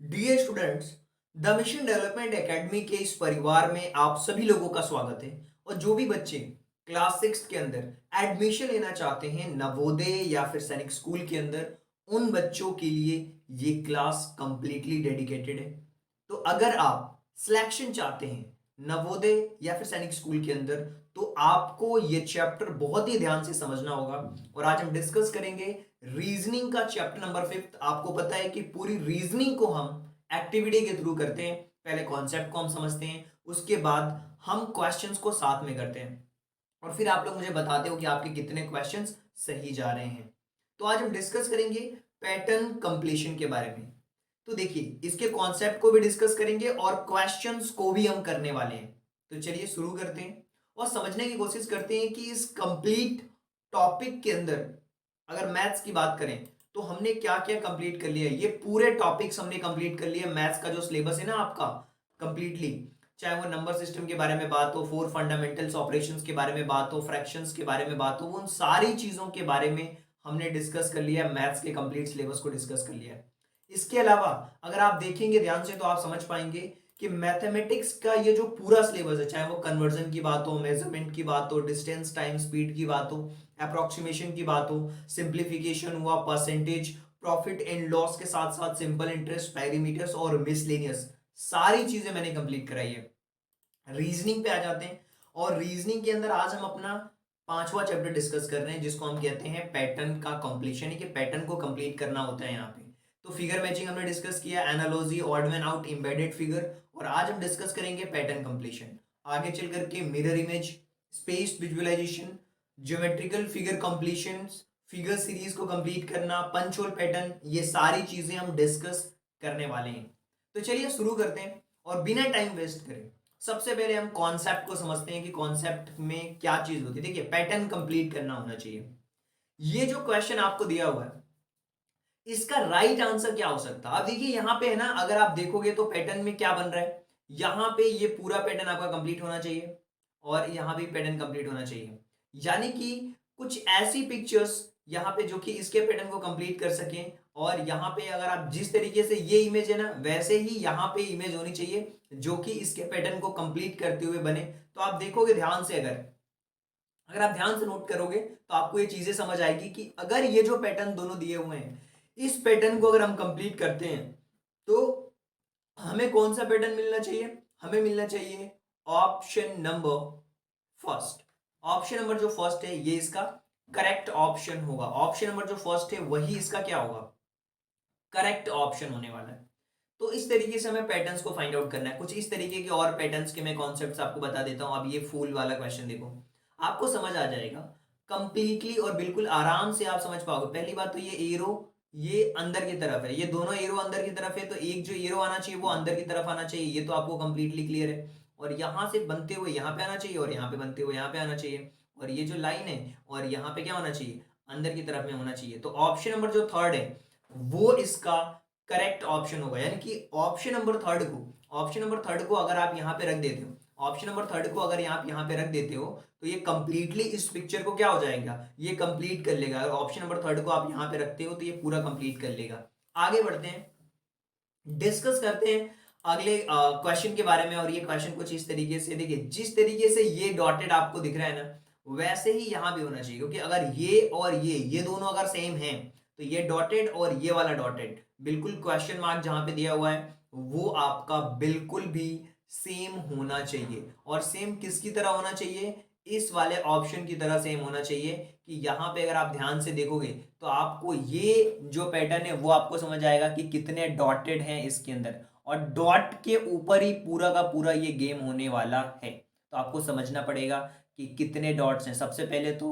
Dear students, the mission development academy के इस परिवार में आप सभी लोगों का स्वागत है। और जो भी बच्चे क्लास 6 के अंदर एडमिशन लेना चाहते हैं नवोदय या फिर सैनिक स्कूल के अंदर, उन बच्चों के लिए ये क्लास कंप्लीटली डेडिकेटेड है। तो अगर आप सिलेक्शन चाहते हैं नवोदय या फिर सैनिक स्कूल के अंदर, तो आपको ये चैप्टर बहुत ही ध्यान से समझना होगा। और आज हम डिस्कस करेंगे रीजनिंग का चैप्टर नंबर 5। आपको पता है कि पूरी रीजनिंग को हम एक्टिविटी के थ्रू करते हैं। पहले कॉन्सेप्ट को हम समझते हैं, उसके बाद हम क्वेश्चंस को साथ में करते हैं और फिर आप लोग मुझे बताते हो कि आपके कितने क्वेश्चंस सही जा रहे हैं। तो आज हम डिस्कस करेंगे पैटर्न कंप्लीशन के बारे में। तो देखिए, इसके कॉन्सेप्ट को भी डिस्कस करेंगे और क्वेश्चंस को भी हम करने वाले हैं। तो चलिए शुरू करते हैं और समझने की कोशिश करते हैं कि इस कंप्लीट टॉपिक के अंदर अगर मैथ्स की बात करें तो हमने क्या क्या कंप्लीट कर लिया है। ये पूरे टॉपिक्स हमने कंप्लीट कर लिया। मैथ्स का जो सिलेबस है ना आपका कंप्लीटली, चाहे वो नंबर सिस्टम के बारे में बात हो, फोर फंडामेंटल्स ऑपरेशंस के बारे में बात हो, फ्रैक्शंस के बारे में बात हो, उन सारी चीजों के बारे में हमने डिस्कस कर लिया। मैथ्स के कंप्लीट सिलेबस को डिस्कस कर लिया है। इसके अलावा अगर आप देखेंगे ध्यान से तो आप समझ पाएंगे कि मैथमेटिक्स का ये जो पूरा सिलेबस है, चाहे वो कन्वर्जन की बात हो, मेजरमेंट की बात हो, डिस्टेंस टाइम स्पीड की बात हो, अप्रोक्सीमेशन की बात हो, सिंप्लीफिकेशन हुआ, परसेंटेज, प्रॉफिट एंड लॉस के साथ साथ सिंपल इंटरेस्ट, पैरामीटर्स और मिसलेनियस, सारी चीजें मैंने कंप्लीट कराई है। रीजनिंग पे आ जाते हैं और रीजनिंग के अंदर आज हम अपना पांचवा चैप्टर डिस्कस कर रहे हैं जिसको हम कहते हैं पैटर्न का कंप्लीशन, है कि पैटर्न को कंप्लीट करना होता है यहाँ पे। तो फिगर मैचिंग हमने डिस्कस किया, analogy, odd man out, embedded figure, और आज हम डिस्कस करेंगे पैटर्न कंप्लीशन। आगे चल करके mirror image, space visualization, geometrical figure completion, figure series को कंप्लीट करना, पंच होल पैटर्न, ये सारी चीजें हम डिस्कस करने वाले हैं। तो चलिए शुरू करते हैं और बिना टाइम वेस्ट करें सबसे पहले हम कॉन्सेप्ट को समझते हैं कि कॉन्सेप्ट में क्या चीज होती है। देखिए, पैटर्न कंप्लीट करना होना चाहिए। ये जो क्वेश्चन आपको दिया हुआ है, इसका राइट आंसर क्या हो सकता है। अब देखिए यहां पे है ना, अगर आप देखोगे तो पैटर्न में क्या बन रहा है, यहां पे ये पूरा पैटर्न आपका कंप्लीट होना चाहिए और यहां भी पैटर्न कंप्लीट होना चाहिए। यानी कि कुछ ऐसी पिक्चर्स यहां पे जो कि इसके पैटर्न को कंप्लीट कर सकें। और यहां पे अगर आप जिस तरीके से ये इमेज है ना, वैसे ही यहां पे इमेज होनी चाहिए जो कि इसके पैटर्न को कंप्लीट करते हुए बने। तो आप देखोगे ध्यान से, अगर अगर आप ध्यान से नोट करोगे तो आपको ये चीजें समझ आएगी कि अगर ये जो पैटर्न दोनों दिए हुए हैं, इस पैटर्न को अगर हम कंप्लीट करते हैं तो हमें कौन सा पैटर्न मिलना चाहिए। हमें मिलना चाहिए option number first. Option number जो फर्स्ट है ये इसका करेक्ट ऑप्शन होगा। ऑप्शन नंबर जो फर्स्ट है वही इसका क्या होगा, करेक्ट ऑप्शन होने वाला है। तो इस तरीके से हमें पैटर्न्स को फाइंड आउट करना है। कुछ इस तरीके के और पैटर्न्स के मैं कॉन्सेप्ट्स आपको बता देता हूं। अब ये फूल वाला क्वेश्चन देखो, आपको समझ आ जाएगा कंप्लीटली और बिल्कुल आराम से आप समझ पाओगे। पहली बात तो ये एरो, ये अंदर की तरफ है, ये दोनों एरो अंदर की तरफ है, तो एक जो एरो आना चाहिए वो अंदर की तरफ आना चाहिए। ये तो आपको कंप्लीटली क्लियर है। और यहां से बनते हुए यहां पे आना चाहिए और यहां पे बनते हुए यहां पे आना चाहिए। और ये जो लाइन है और यहां पे क्या होना चाहिए, अंदर की तरफ में होना चाहिए। तो ऑप्शन नंबर जो थर्ड है वो इसका करेक्ट ऑप्शन होगा। यानी कि ऑप्शन नंबर थर्ड को अगर आप यहां पे रख देते हो, ऑप्शन नंबर थर्ड को अगर आप यहां पे रख देते हो तो ये कंप्लीटली इस पिक्चर को क्या हो जाएगा, ये कंप्लीट कर लेगा। अगर ऑप्शन नंबर थर्ड को आप यहां पे रखते हो तो ये पूरा कंप्लीट कर लेगा। आगे बढ़ते हैं, डिस्कस करते हैं अगले क्वेश्चन के बारे में। और ये क्वेश्चन कुछ इस तरीके से, देखिए जिस तरीके से ये डॉटेड आपको दिख रहा है ना, वैसे ही यहां भी होना चाहिए। क्योंकि अगर ये और ये दोनों अगर सेम हैं तो ये डॉटेड और ये वाला डॉटेड, बिल्कुल क्वेश्चन मार्क जहां पे दिया हुआ है वो आपका बिल्कुल भी सेम होना चाहिए। और सेम किसकी तरह होना चाहिए, इस वाले ऑप्शन की तरह सेम होना चाहिए। कि यहां पे अगर आप ध्यान से देखोगे तो आपको ये जो पैटर्न है वो आपको समझ आएगा कि कितने डॉटेड हैं इसके अंदर। और डॉट के ऊपर ही पूरा का पूरा ये गेम होने वाला है। तो आपको समझना पड़ेगा कि कितने डॉट्स हैं। सबसे पहले तो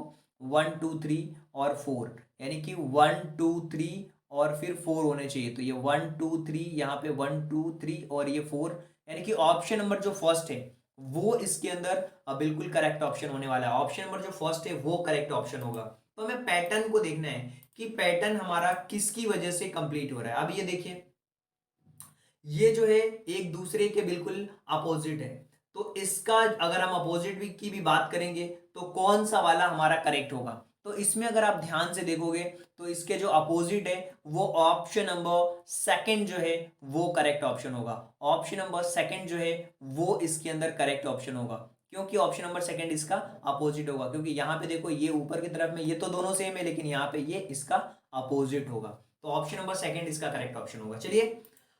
1 2 3 और 4, यानी कि 1 2 3 और फिर 4 होने चाहिए। तो ये 1 2 3, यहाँ पे 1 2 3 और ये 4, यानी कि ऑप्शन नंबर जो फर्स्ट है वो इसके अंदर बिल्कुल करेक्ट ऑप्शन होने वाला है। ऑप्शन नंबर जो फर्स्ट है वो करेक्ट ऑप्शन होगा। तो हमें पैटर्न को देखना है कि पैटर्न हमारा किसकी वजह से कंप्लीट हो रहा है। अब ये देखिए, ये जो है एक दूसरे के बिल्कुल अपोजिट है। तो इसका अगर हम अपोजिट की भी बात करेंगे तो कौन सा वाला हमारा करेक्ट होगा। तो इसमें अगर आप ध्यान से देखोगे तो इसके जो अपोजिट है वो ऑप्शन नंबर सेकंड जो है वो करेक्ट ऑप्शन होगा। ऑप्शन नंबर सेकंड जो है वो इसके अंदर करेक्ट ऑप्शन होगा, क्योंकि ऑप्शन नंबर सेकंड इसका अपोजिट होगा। क्योंकि यहां पे देखो ये ऊपर की तरफ में ये तो दोनों सेम है, लेकिन यहां पे ये इसका अपोजिट होगा, तो ऑप्शन नंबर सेकंड इसका करेक्ट ऑप्शन होगा। चलिए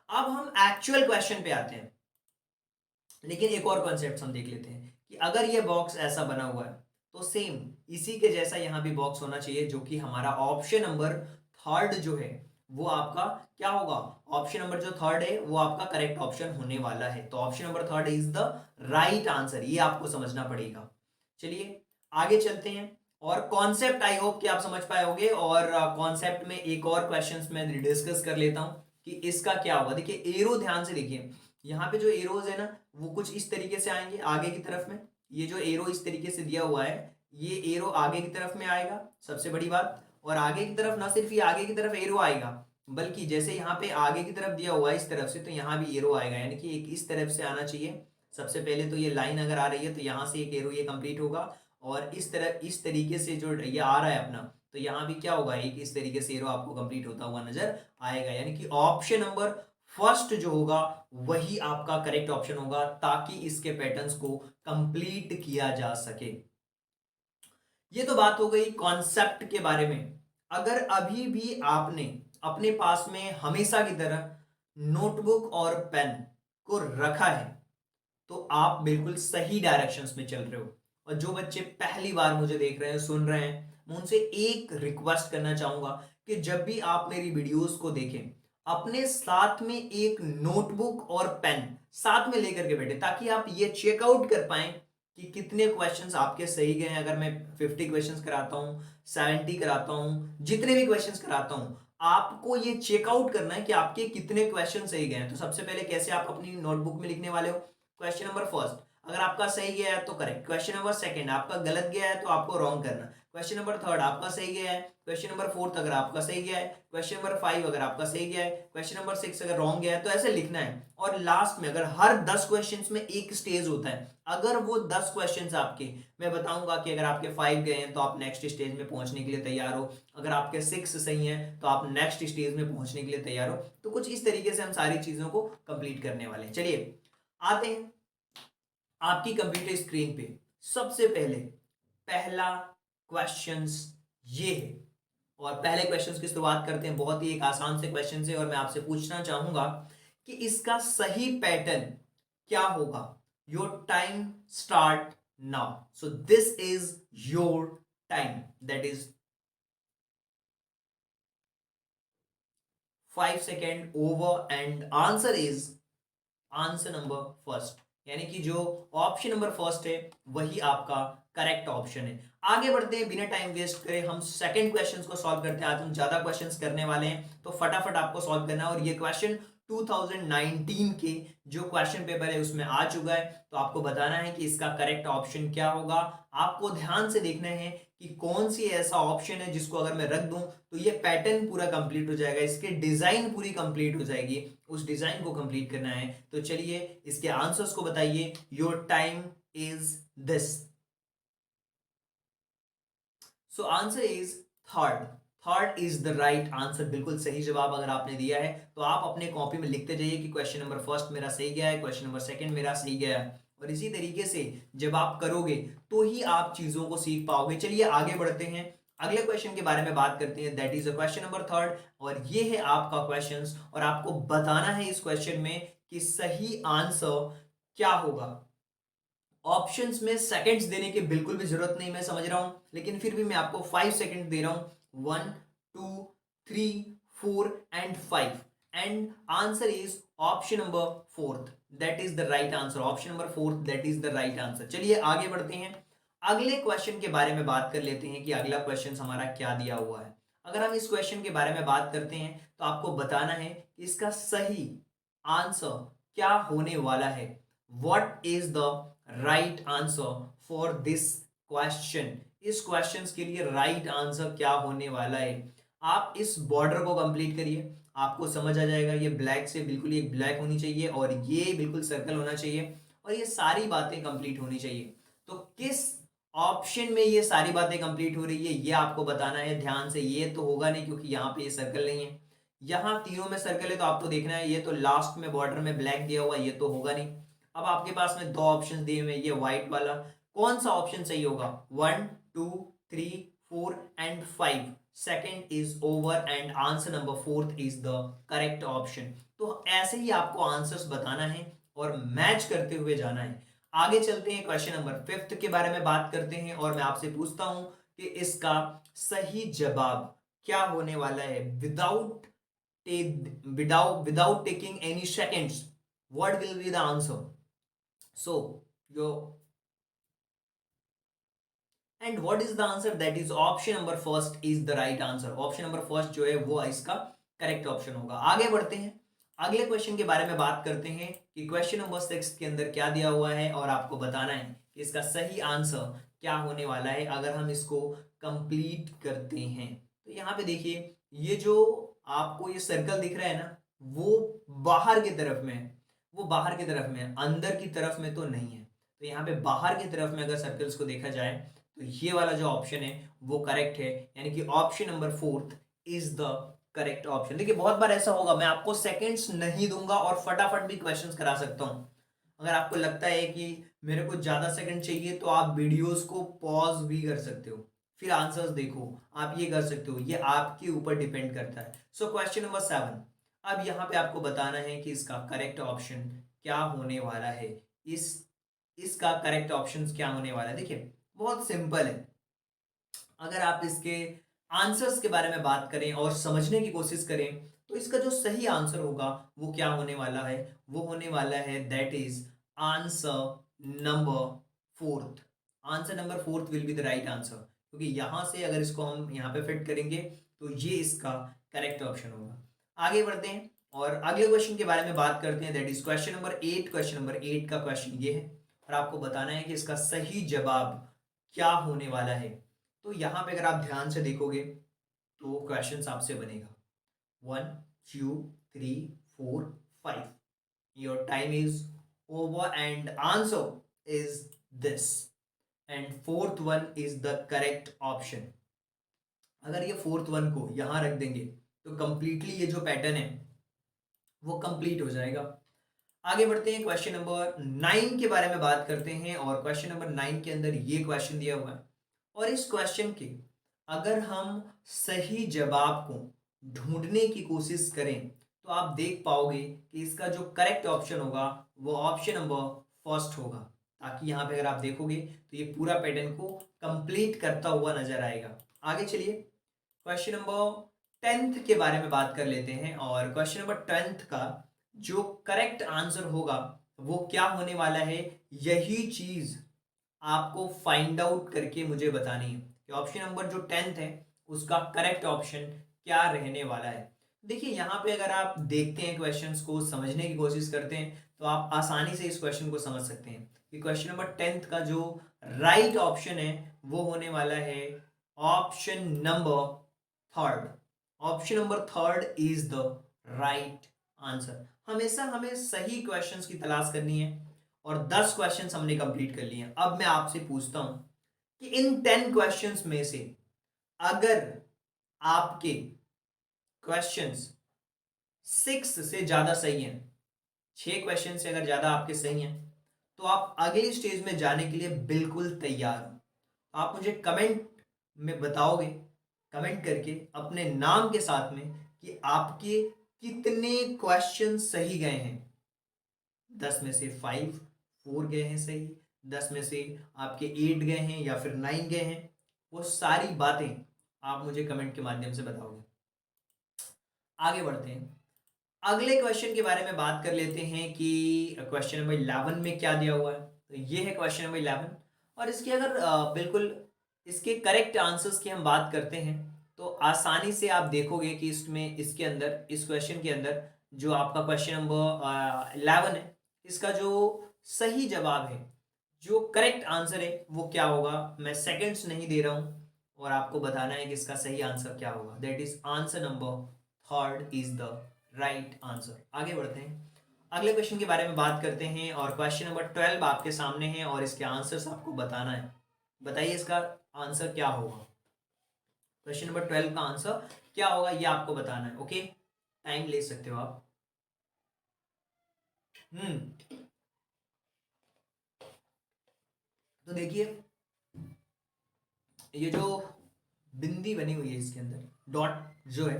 अब हम एक्चुअल क्वेश्चन पे आते हैं, लेकिन एक और कॉन्सेप्ट हम देख लेते हैं कि अगर ये बॉक्स ऐसा बना हुआ है तो सेम इसी के जैसा यहां भी बॉक्स होना चाहिए, जो कि हमारा ऑप्शन नंबर थर्ड जो है वो आपका क्या होगा। ऑप्शन नंबर जो थर्ड है वो आपका करेक्ट ऑप्शन होने वाला है, तो option number third is the right answer, ये आपको समझना पड़ेगा। चलिए आगे चलते हैं, और कॉन्सेप्ट आई होप कि आप समझ पाए होंगे, और कॉन्सेप्ट में एक और क्वेश्चंस मैं डिस्कस कर लेता हूं कि इसका क्या होगा। देखिए एरो ध्यान से देखिए, यहाँ पे जो एरोज है ना वो कुछ इस तरीके से आएंगे आगे की तरफ में। ये जो एरो इस तरीके से दिया हुआ है, ये एरो आगे की तरफ में आएगा, सबसे बड़ी बात। और आगे की तरफ ना सिर्फ ये आगे की तरफ एरो आएगा, बल्कि जैसे यहाँ पे आगे की तरफ दिया हुआ है इस तरफ से, तो यहाँ भी एरो आएगा, यानी कि एक इस तरफ से आना चाहिए। सबसे पहले तो ये लाइन अगर आ रही है तो यहाँ से एक एरो ये कंप्लीट होगा, और इस तरह इस तरीके से जो ये आ रहा है अपना, तो यहाँ भी क्या होगा, एक इस तरीके से एरो आपको कंप्लीट होता हुआ नजर आएगा। यानी कि ऑप्शन नंबर फर्स्ट जो होगा वही आपका करेक्ट ऑप्शन होगा, ताकि इसके पैटर्न्स को कंप्लीट किया जा सके। ये तो बात हो गई कॉन्सेप्ट के बारे में। अगर अभी भी आपने अपने पास में हमेशा की तरह नोटबुक और पेन को रखा है तो आप बिल्कुल सही डायरेक्शंस में चल रहे हो। और जो बच्चे पहली बार मुझे देख रहे हैं, सुन रहे हैं, मैं उनसे एक रिक्वेस्ट करना चाहूंगा कि जब भी आप मेरी वीडियोस को देखें, अपने साथ में एक नोटबुक और पेन साथ में लेकर के बैठे, ताकि आप ये चेकआउट कर पाए कि कितने क्वेश्चंस आपके सही गए हैं। अगर मैं 50 क्वेश्चंस कराता हूं, 70 कराता हूं, जितने भी क्वेश्चंस कराता हूं, आपको ये चेकआउट करना है कि आपके कितने क्वेश्चन सही गए हैं। तो सबसे पहले कैसे आप अपनी नोटबुक में लिखने वाले हो, क्वेश्चन नंबर फर्स्ट अगर आपका सही गया है तो करेक्ट, क्वेश्चन नंबर सेकंड आपका गलत गया है तो आपको रॉन्ग करना, क्वेश्चन नंबर थर्ड आपका सही गया है, क्वेश्चन नंबर फोर्थ अगर आपका सही गया है, क्वेश्चन नंबर 5 अगर आपका सही गया है, क्वेश्चन नंबर 6 अगर रॉन्ग गया है, तो ऐसे लिखना है। और लास्ट में अगर हर 10 क्वेश्चंस में एक स्टेज होता है, अगर वो 10 क्वेश्चंस आपके, मैं बताऊंगा कि अगर आपके 5 गए हैं तो आप नेक्स्ट स्टेज में पहुंचने के लिए तैयार हो, अगर आपके 6 सही हैं तो आप नेक्स्ट स्टेज में पहुंचने के लिए तैयार हो। तो कुछ इस तरीके से हम सारी चीजों को कंप्लीट करने वाले हैं। चलिए आते हैं आपकी कंप्यूटर स्क्रीन पे। सबसे पहले पहला क्वेश्चंस ये है, और पहले क्वेश्चंस की शुरुआत करते हैं। बहुत ही एक आसान से क्वेश्चन से, और मैं आपसे पूछना चाहूंगा कि इसका सही पैटर्न क्या होगा। Your time start now, so this is your time, that is 5 second over, and answer is answer number first, यानी कि जो ऑप्शन नंबर फर्स्ट है वही आपका करेक्ट ऑप्शन है। आगे बढ़ते हैं, बिना टाइम वेस्ट करे हम सेकंड क्वेश्चन को सॉल्व करते हैं। आज हम ज्यादा क्वेश्चंस करने वाले हैं, तो फटाफट आपको सॉल्व करना है। और ये क्वेश्चन 2019 के जो क्वेश्चन पेपर है उसमें आ चुका है, तो आपको बताना है कि इसका करेक्ट ऑप्शन क्या होगा। आपको ध्यान से देखना है कि कौन सी ऐसा ऑप्शन है जिसको अगर मैं रख दूं तो ये पैटर्न पूरा कंप्लीट हो जाएगा, इसके डिजाइन पूरी कंप्लीट हो जाएगी, उस डिजाइन को कंप्लीट करना है। तो चलिए इसके आंसर्स को बताइए। Your time is this, so answer is third. Third is the right answer, बिल्कुल सही जवाब अगर आपने दिया है तो आप अपने कॉपी में लिखते जाइए कि क्वेश्चन नंबर फर्स्ट मेरा सही गया है, क्वेश्चन नंबर सेकंड मेरा सही गया है। और इसी तरीके से जब आप करोगे तो ही आप चीजों को सीख पाओगे। चलिए आगे बढ़ते हैं, अगले क्वेश्चन के बारे में बात करते हैं, that is question number third. और ये है आपका क्वेश्चन, और आपको बताना है इस क्वेश्चन में कि सही आंसर क्या होगा। ऑप्शंस में सेकंड्स देने की बिल्कुल भी जरूरत नहीं, मैं समझ रहा हूं, लेकिन फिर भी मैं आपको 5 सेकंड दे रहा हूं। 1 2 3 4 and 5, and answer is option number fourth, that is the right answer. Option number fourth, that is the right answer. चलिए आगे बढ़ते हैं, अगले क्वेश्चन के बारे में बात कर लेते हैं कि अगला क्वेश्चन हमारा क्या दिया हुआ है। अगर हम इस क्वेश्चन के बारे में बात करते हैं तो आपको बताना है कि इसका सही आंसर क्या होने वाला है। What is the right answer for this question, इस क्वेश्चन के लिए राइट आंसर क्या होने वाला है। आप इस बॉर्डर को कंप्लीट करिए, आपको समझ आ जाएगा। ये ब्लैक से बिल्कुल एक ब्लैक होनी चाहिए, और ये बिल्कुल सर्कल होना चाहिए, और ये सारी बातें कंप्लीट होनी चाहिए। तो किस ऑप्शन में ये सारी बातें कंप्लीट हो रही है, ये आपको बताना है ध्यान से। ये तो होगा नहीं क्योंकि यहाँ पे ये सर्कल नहीं है, यहाँ तीनों में सर्कल है तो आपको देखना है। ये तो लास्ट में बॉर्डर में ब्लैक दिया हुआ, ये तो होगा नहीं। अब आपके पास में दो ऑप्शन दिए हुए, ये व्हाइट वाला, कौन सा ऑप्शन सही होगा? 1 2 3 4 and 5, second is over and answer number fourth is the correct option. तो ऐसे ही आपको आंसर्स बताना है और मैच करते हुए जाना है। आगे चलते हैं, क्वेश्चन नंबर फिफ्थ के बारे में बात करते हैं और मैं आपसे पूछता हूं कि इसका सही जवाब क्या होने वाला है। Without taking any seconds, what will be the answer? So yo and what is the answer? That is option number first is the right answer. Option number first जो है वो इसका करेक्ट ऑप्शन होगा। आगे बढ़ते हैं, अगले क्वेश्चन के बारे में बात करते हैं कि क्वेश्चन नंबर 6 के अंदर क्या दिया हुआ है और आपको बताना है कि इसका सही आंसर क्या होने वाला है अगर हम इसको कंप्लीट करते हैं। तो यहाँ पे देखिए, ये जो आपको ये सर्कल दिख रहा है ना, वो बाहर की तरफ में है, वो बाहर की तरफ में है, अंदर की तरफ में तो नहीं है। तो यहाँ पे बाहर की तरफ में अगर सर्कल्स को देखा जाए तो ये वाला जो ऑप्शन है वो करेक्ट है, यानी कि option number fourth is the correct option. देखिए बहुत बार ऐसा होगा, मैं आपको सेकंड्स नहीं दूंगा और फटाफट भी क्वेश्चंस करा सकता हूं। अगर आपको लगता है कि मेरे को ज्यादा सेकंड चाहिए तो आप वीडियोस को पॉज भी कर सकते हो, फिर आंसर्स देखो, आप ये कर सकते हो, ये आपके ऊपर डिपेंड करता है। सो क्वेश्चन नंबर 7, अब यहाँ पे आपको बताना है कि इसका करेक्ट ऑप्शन क्या होने वाला है। इस इसका करेक्ट ऑप्शन क्या होने वाला है? देखिए बहुत सिंपल है। अगर आप इसके आंसर्स के बारे में बात करें और समझने की कोशिश करें तो इसका जो सही आंसर होगा वो क्या होने वाला है? वो होने वाला है that is answer number fourth. Answer number fourth will be the right answer, क्योंकि यहां से अगर इसको हम यहाँ पे फिट करेंगे तो ये इसका करेक्ट ऑप्शन होगा। आगे बढ़ते हैं और अगले क्वेश्चन के बारे में बात करते हैं, that is question number 8। Question number 8 का क्वेश्चन ये है और आपको बताना है कि इसका सही जवाब क्या होने वाला है। तो यहाँ पे अगर आप ध्यान से देखोगे तो क्वेश्चन आपसे बनेगा 1 2 3 4 5, your time is over and answer is this and fourth one is the correct option. अगर ये फोर्थ वन को यहां रख देंगे तो कंप्लीटली ये जो पैटर्न है वो कंप्लीट हो जाएगा। आगे बढ़ते हैं, क्वेश्चन नंबर 9 के बारे में बात करते हैं और क्वेश्चन नंबर 9 के अंदर ये क्वेश्चन दिया हुआ है और इस क्वेश्चन के अगर हम सही जवाब को ढूंढने की कोशिश करें तो आप देख पाओगे कि इसका जो करेक्ट ऑप्शन होगा वो ऑप्शन नंबर फर्स्ट होगा, ताकि यहाँ पे अगर आप देखोगे तो ये पूरा पैटर्न को कंप्लीट करता हुआ नजर आएगा। आगे चलिए, क्वेश्चन नंबर 10th के बारे में बात कर लेते हैं और क्वेश्चन नंबर 10th का जो करेक्ट आंसर होगा वो क्या होने वाला है, यही चीज आपको फाइंड आउट करके मुझे बतानी है कि ऑप्शन नंबर जो 10th है उसका करेक्ट ऑप्शन क्या रहने वाला है। देखिए यहाँ पे अगर आप देखते हैं क्वेश्चंस को समझने की कोशिश करते हैं तो आप आसानी से इस क्वेश्चन को समझ सकते हैं कि क्वेश्चन नंबर 10th का जो राइट ऑप्शन है वो होने वाला है option number third. Option number third is the right answer. हमेशा हमें सही क्वेश्चंस की तलाश करनी है और 10 क्वेश्चंस हमने कंप्लीट कर लिए हैं। अब मैं आपसे पूछता हूं कि इन 10 क्वेश्चंस में से अगर आपके क्वेश्चंस 6 से ज्यादा सही हैं, 6 क्वेश्चन से अगर ज्यादा आपके सही हैं तो आप अगली स्टेज में जाने के लिए बिल्कुल तैयार हो। आप मुझे कमेंट में बताओगे, कमेंट करके अपने नाम के साथ में, कि आपके कितने क्वेश्चन सही गए हैं। 10 में से 5 4 गए हैं सही, 10 में से आपके 8 गए हैं या फिर 9 गए हैं, वो सारी बातें आप मुझे कमेंट के माध्यम से बताओगे। आगे बढ़ते हैं, अगले क्वेश्चन के बारे में बात कर लेते हैं कि क्वेश्चन नंबर 11 में क्या दिया हुआ है। तो ये है क्वेश्चन नंबर 11 और इसके अगर बिल्कुल इसके करेक्ट आंसर्स की हम बात करते हैं तो आसानी से आप देखोगे कि इसमें इसके अंदर इस क्वेश्चन के अंदर जो आपका क्वेश्चन नंबर 11 है इसका जो सही जवाब है, जो करेक्ट आंसर है वो क्या होगा। मैं सेकंड्स नहीं दे रहा हूं और आपको बताना है कि इसका सही आंसर क्या होगा। That is answer number third is the right answer. आगे बढ़ते हैं, अगले क्वेश्चन के बारे में बात करते हैं और क्वेश्चन नंबर 12 आपके सामने है और इसके आंसर्स आपको बताना है। बताइए इसका आंसर क्या होगा। क्वेश्चन नंबर 12 का आंसर क्या होगा ये आपको बताना है। ओके, टाइम ले सकते हो आप। तो देखिए, ये जो बिंदी बनी हुई है इसके अंदर, डॉट जो है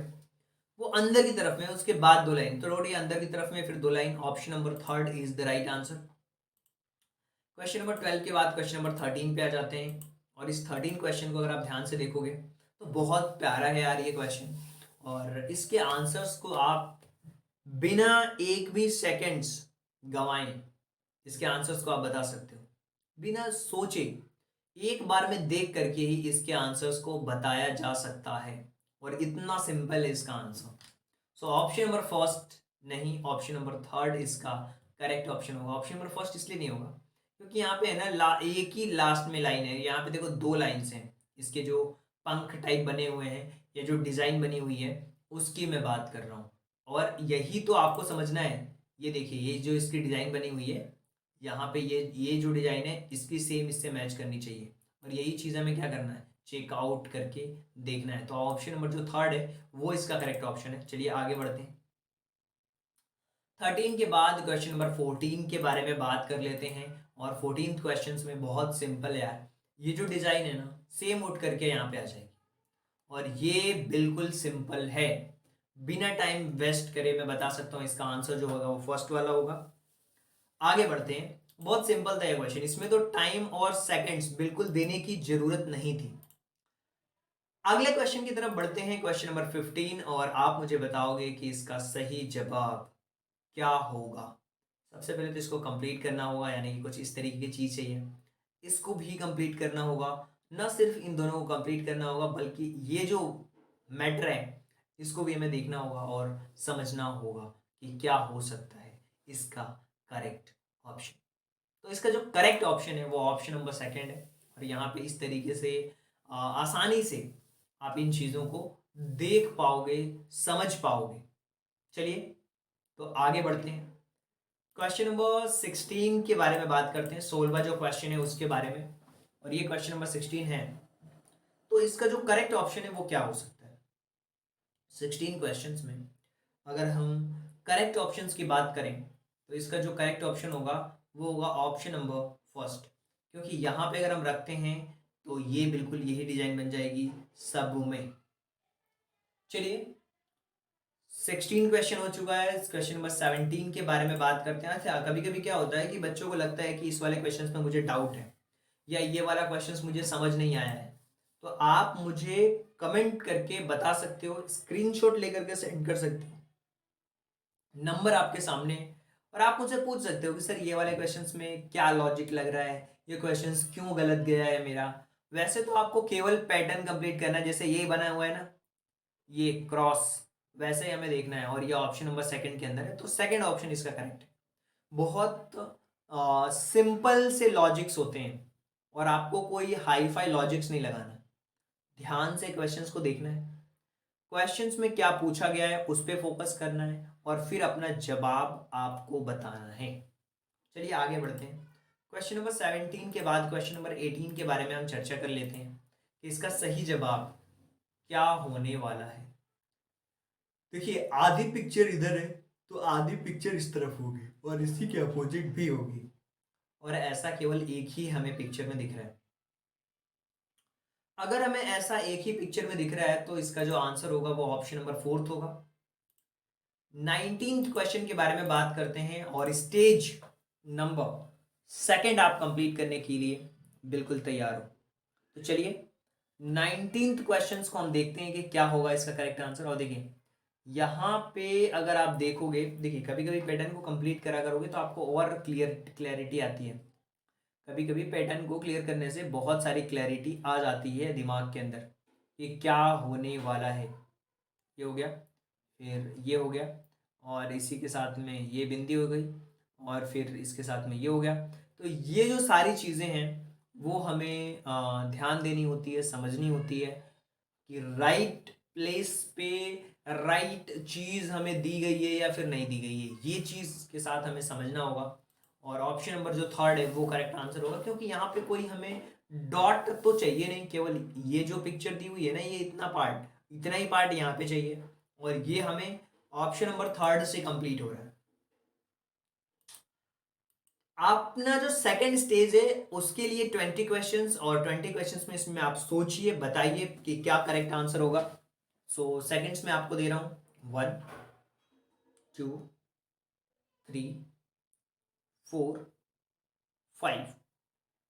वो अंदर की तरफ में, उसके बाद दो लाइन, तो रोटी अंदर की तरफ में, फिर दो line. Option number third is the right answer. Question number 12 के बाद क्वेश्चन नंबर 13 पे आ जाते हैं। और इस 13 क्वेश्चन को अगर आप ध्यान से देखोगे तो बहुत प्यारा है यार ये क्वेश्चन। और इसके आंसर्स को आप बिना एक भी सेकंड्स गंवाए इसके आंसर्स को आप बता सकते हो, बिना सोचे एक बार में देख करके ही इसके आंसर्स को बताया जा सकता है। और इतना सिंपल है इसका answer. So option number first नहीं, ऑप्शन नंबर थर्ड इसका करेक्ट ऑप्शन होगा। ऑप्शन नंबर फर्स्ट इसलिए नहीं होगा क्योंकि यहाँ पे है ना एक ही लास्ट में लाइन है। यहाँ पे देखो दो लाइन्स हैं, इसके जो पंख टाइप बने हुए हैं या जो डिजाइन बनी हुई है उसकी मैं बात कर रहा हूँ। और यही तो आपको समझना है। ये देखिए, ये जो इसकी डिजाइन बनी हुई है यहाँ पे, ये जो डिजाइन है इसकी सेम इससे मैच करनी चाहिए। और यही चीज़ हमें क्या करना है, चेकआउट करके देखना है। तो ऑप्शन नंबर जो थर्ड है वो इसका करेक्ट ऑप्शन है। चलिए आगे बढ़ते हैं। 13 के बाद क्वेश्चन नंबर 14 के बारे में बात कर लेते हैं। और 14th क्वेश्चन में बहुत सिंपल है यार, ये जो डिजाइन है ना सेम उठ करके यहाँ पे आ जाएगी। और ये बिल्कुल सिंपल है, बिना टाइम वेस्ट करे मैं बता सकता हूँ इसका आंसर जो होगा वो फर्स्ट वाला होगा। आगे बढ़ते हैं। बहुत सिंपल था ये क्वेश्चन, इसमें तो टाइम और सेकंड्स बिल्कुल देने की जरूरत नहीं थी। अगले क्वेश्चन की तरफ बढ़ते हैं, क्वेश्चन नंबर 15। और आप मुझे बताओगे कि इसका सही जवाब क्या होगा। सबसे पहले तो इसको कंप्लीट करना होगा, यानी कि कुछ इस तरीके की चीज चाहिए, इसको भी कंप्लीट करना होगा। ना सिर्फ इन दोनों को कंप्लीट करना होगा बल्कि ये जो मैटर है इसको भी हमें देखना होगा और समझना होगा कि क्या हो सकता है इसका करेक्ट ऑप्शन। तो इसका जो करेक्ट ऑप्शन है वो ऑप्शन नंबर सेकंड है। और यहाँ पे इस तरीके से आसानी से आप इन चीज़ों को देख पाओगे, समझ पाओगे। चलिए तो आगे बढ़ते हैं। क्वेश्चन नंबर 16 के बारे में बात करते हैं, 16वां जो क्वेश्चन है उसके बारे में। और ये क्वेश्चन नंबर 16 है, तो इसका जो करेक्ट ऑप्शन है वो क्या हो सकता है। 16 क्वेश्चंस में अगर हम करेक्ट ऑप्शंस की बात करें तो इसका जो करेक्ट ऑप्शन होगा वो होगा ऑप्शन नंबर फर्स्ट। क्योंकि यहाँ पे अगर हम रखते हैं तो ये बिल्कुल यही डिजाइन बन जाएगी सब में। चलिए 16 क्वेश्चन हो चुका है, क्वेश्चन नंबर 17 के बारे में बात करते हैं। अच्छा, कभी कभी क्या होता है कि बच्चों को लगता है कि इस वाले क्वेश्चंस में मुझे डाउट है या ये वाला क्वेश्चंस मुझे समझ नहीं आया है, तो आप मुझे कमेंट करके बता सकते हो, स्क्रीनशॉट लेकर के सेंड कर सकते हो, नंबर आपके सामने। और आप मुझसे पूछ सकते हो कि सर ये वाले क्वेश्चंस में क्या लॉजिक लग रहा है, ये क्वेश्चंस क्यों गलत गया है मेरा। वैसे तो आपको केवल पैटर्न कंप्लीट करना है, जैसे ये बना हुआ है ना, ये क्रॉस, वैसे ही हमें देखना है। और ये ऑप्शन नंबर सेकंड के अंदर है, तो सेकंड ऑप्शन इसका करेक्ट है। बहुत सिंपल से लॉजिक्स होते हैं और आपको कोई हाई फाई लॉजिक्स नहीं लगाना, ध्यान से क्वेश्चंस को देखना है, क्वेश्चंस में क्या पूछा गया है उस पर फोकस करना है और फिर अपना जवाब आपको बताना है। चलिए आगे बढ़ते हैं। क्वेश्चन नंबर 17 के बाद क्वेश्चन नंबर 18 के बारे में हम चर्चा कर लेते हैं कि इसका सही जवाब क्या होने वाला है। देखिए, आधी पिक्चर इधर है तो आधी पिक्चर इस तरफ होगी और इसी के अपोजिट भी होगी। और ऐसा केवल एक ही हमें पिक्चर में दिख रहा है। अगर हमें ऐसा एक ही पिक्चर में दिख रहा है तो इसका जो आंसर होगा वो ऑप्शन नंबर फोर्थ होगा। 19th क्वेश्चन के बारे में बात करते हैं और स्टेज नंबर सेकंड आप कंप्लीट करने के लिए बिल्कुल तैयार हो। तो चलिए 19th क्वेश्चन को हम देखते हैं कि क्या होगा इसका करेक्ट आंसर। और देखिए यहाँ पे अगर आप देखोगे, देखिए कभी कभी पैटर्न को कंप्लीट करा करोगे तो आपको और क्लैरिटी आती है। कभी कभी पैटर्न को क्लियर करने से बहुत सारी क्लैरिटी आ जाती है दिमाग के अंदर कि क्या होने वाला है। ये हो गया, फिर ये हो गया, और इसी के साथ में ये बिंदी हो गई, और फिर इसके साथ में ये हो गया। तो ये जो सारी चीज़ें हैं वो हमें ध्यान देनी होती है, समझनी होती है कि राइट प्लेस पे राइट चीज़ हमें दी गई है या फिर नहीं दी गई है। ये चीज़ के साथ हमें समझना होगा। और ऑप्शन नंबर जो थर्ड है वो करेक्ट आंसर होगा, क्योंकि यहाँ पे कोई हमें डॉट तो चाहिए नहीं, केवल ये जो पिक्चर दी हुई है ना, ये इतना ही पार्ट यहाँ पे चाहिए, और ये हमें ऑप्शन नंबर थर्ड से कंप्लीट हो रहा है। अपना जो सेकंड स्टेज है उसके लिए 20 क्वेश्चंस, और 20 क्वेश्चंस में इसमें आप सोचिए, बताइए कि क्या करेक्ट आंसर होगा। सो सेकंड्स में आपको दे रहा हूं, 1 2 3 4 5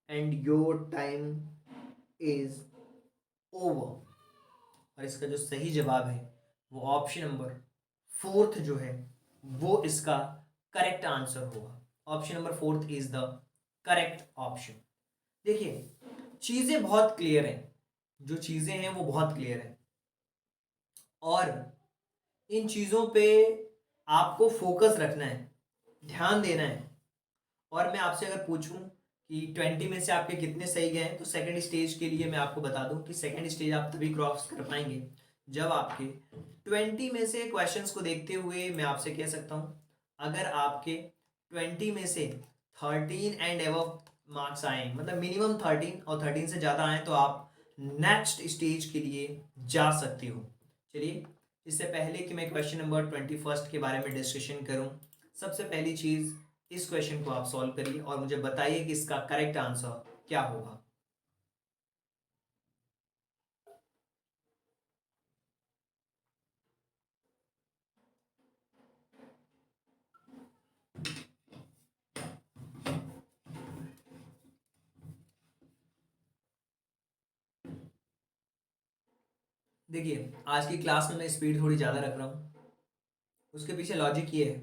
and your time is over. और इसका जो सही जवाब है वो ऑप्शन नंबर फोर्थ जो है वो इसका करेक्ट आंसर होगा। Option number fourth is the correct option. देखिए, चीजें बहुत क्लियर हैं, जो चीजें हैं वो बहुत क्लियर हैं, और इन चीजों पे आपको फोकस रखना है, ध्यान देना है। और मैं आपसे अगर पूछूं कि 20 में से आपके कितने सही गए हैं, तो सेकंड स्टेज के लिए मैं आपको बता दूं कि सेकंड स्टेज आप तभी क्रॉस कर पाएंगे जब आपके 20 में से क्वेश्चंस को देखते हुए मैं आपसे कह सकता हूं, अगर आपके 20 में से 13 एंड एबव मार्क्स आए, मतलब मिनिमम 13 और 13 से ज़्यादा आए, तो आप नेक्स्ट स्टेज के लिए जा सकते हो। चलिए, इससे पहले कि मैं क्वेश्चन नंबर 21 के बारे में डिस्कशन करूं, सबसे पहली चीज़, इस क्वेश्चन को आप सॉल्व करिए और मुझे बताइए कि इसका करेक्ट आंसर क्या होगा। देखिए, आज की क्लास में मैं स्पीड थोड़ी ज़्यादा रख रहा हूँ। उसके पीछे लॉजिक ये है